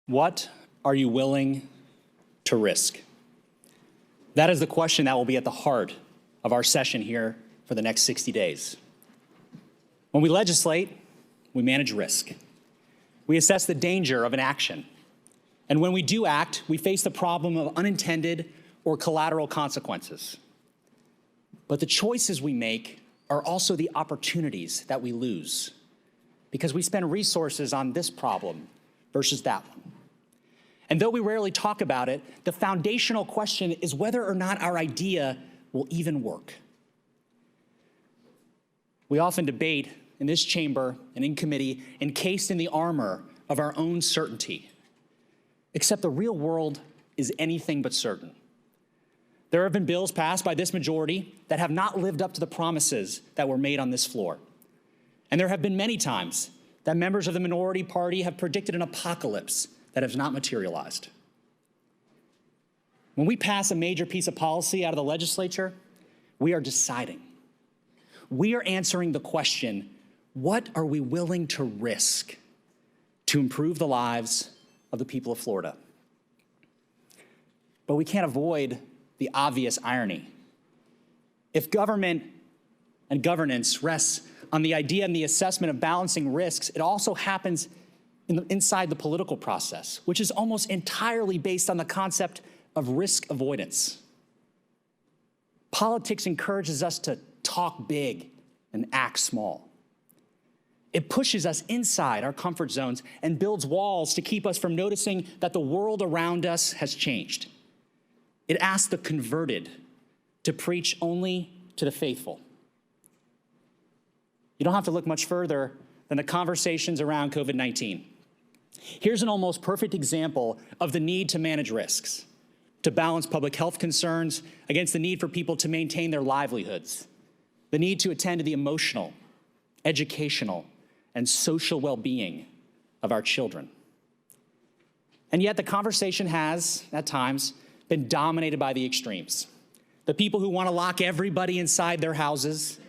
What are you willing to risk? That is the question that will be at the heart of our session here for the next 60 days. When we legislate, we manage risk. We assess the danger of an action. And when we do act, we face the problem of unintended or collateral consequences. But the choices we make are also the opportunities that we lose because we spend resources on this problem versus that one. And though we rarely talk about it, the foundational question is whether or not our idea will even work. We often debate in this chamber and in committee, encased in the armor of our own certainty. Except the real world is anything but certain. There have been bills passed by this majority that have not lived up to the promises that were made on this floor. And there have been many times that members of the minority party have predicted an apocalypse that has not materialized. When we pass a major piece of policy out of the legislature, we are deciding. We are answering the question, what are we willing to risk to improve the lives of the people of Florida? But we can't avoid the obvious irony. If government and governance rests on the idea and the assessment of balancing risks, it also happens inside the political process, which is almost entirely based on the concept of risk avoidance. Politics encourages us to talk big and act small. It pushes us inside our comfort zones and builds walls to keep us from noticing that the world around us has changed. It asks the converted to preach only to the faithful. You don't have to look much further than the conversations around COVID-19. Here's an almost perfect example of the need to manage risks, to balance public health concerns against the need for people to maintain their livelihoods, the need to attend to the emotional, educational, and social well-being of our children. And yet the conversation has, at times, been dominated by the extremes. The people who want to lock everybody inside their houses,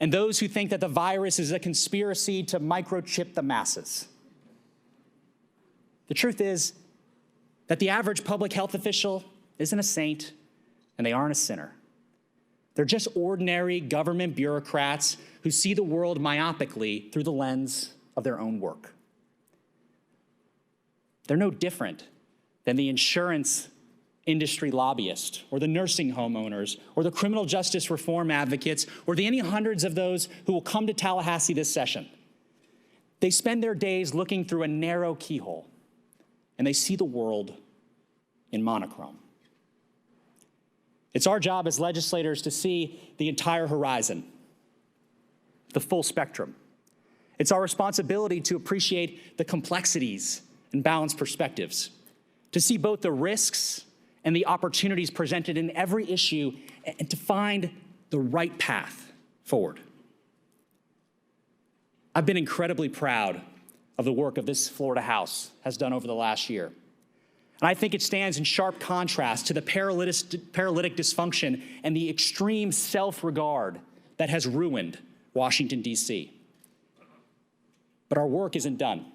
and those who think that the virus is a conspiracy to microchip the masses. The truth is that the average public health official isn't a saint, and they aren't a sinner. They're just ordinary government bureaucrats who see the world myopically through the lens of their own work. They're no different than the insurance industry lobbyist, or the nursing home owners, or the criminal justice reform advocates, or the any hundreds of those who will come to Tallahassee this session. They spend their days looking through a narrow keyhole, and they see the world in monochrome. It's our job as legislators to see the entire horizon, the full spectrum. It's our responsibility to appreciate the complexities and balanced perspectives, to see both the risks and the opportunities presented in every issue, and to find the right path forward. I've been incredibly proud of the work of this Florida House has done over the last year. And I think it stands in sharp contrast to the paralytic dysfunction and the extreme self-regard that has ruined Washington, D.C. But our work isn't done.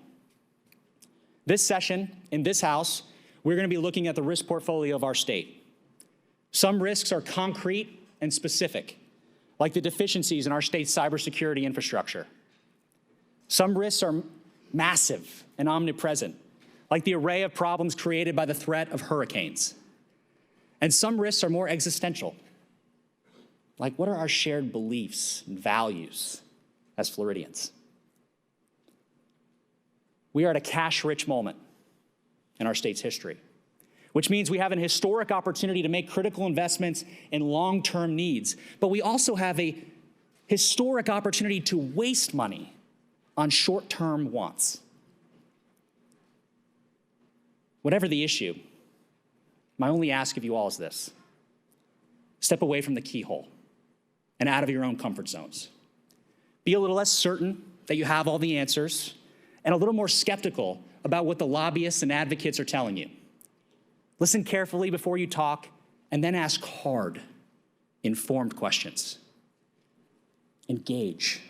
This session in this House, we're going to be looking at the risk portfolio of our state. Some risks are concrete and specific, like the deficiencies in our state's cybersecurity infrastructure. Some risks are massive and omnipresent, like the array of problems created by the threat of hurricanes. And some risks are more existential, like what are our shared beliefs and values as Floridians? We are at a cash-rich moment in our state's history, which means we have an historic opportunity to make critical investments in long-term needs, but we also have a historic opportunity to waste money on short-term wants. Whatever the issue, my only ask of you all is this: step away from the keyhole and out of your own comfort zones. Be a little less certain that you have all the answers and a little more skeptical about what the lobbyists and advocates are telling you. Listen carefully before you talk, and then ask hard, informed questions. Engage.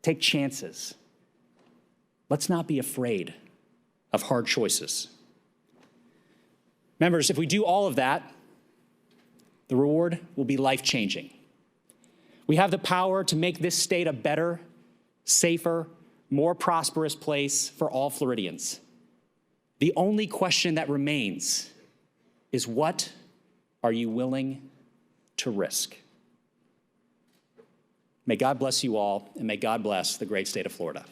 Take chances. Let's not be afraid of hard choices. Members, if we do all of that, the reward will be life-changing. We have the power to make this state a better, safer, more prosperous place for all Floridians. The only question that remains is, what are you willing to risk? May God bless you all, and may God bless the great state of Florida.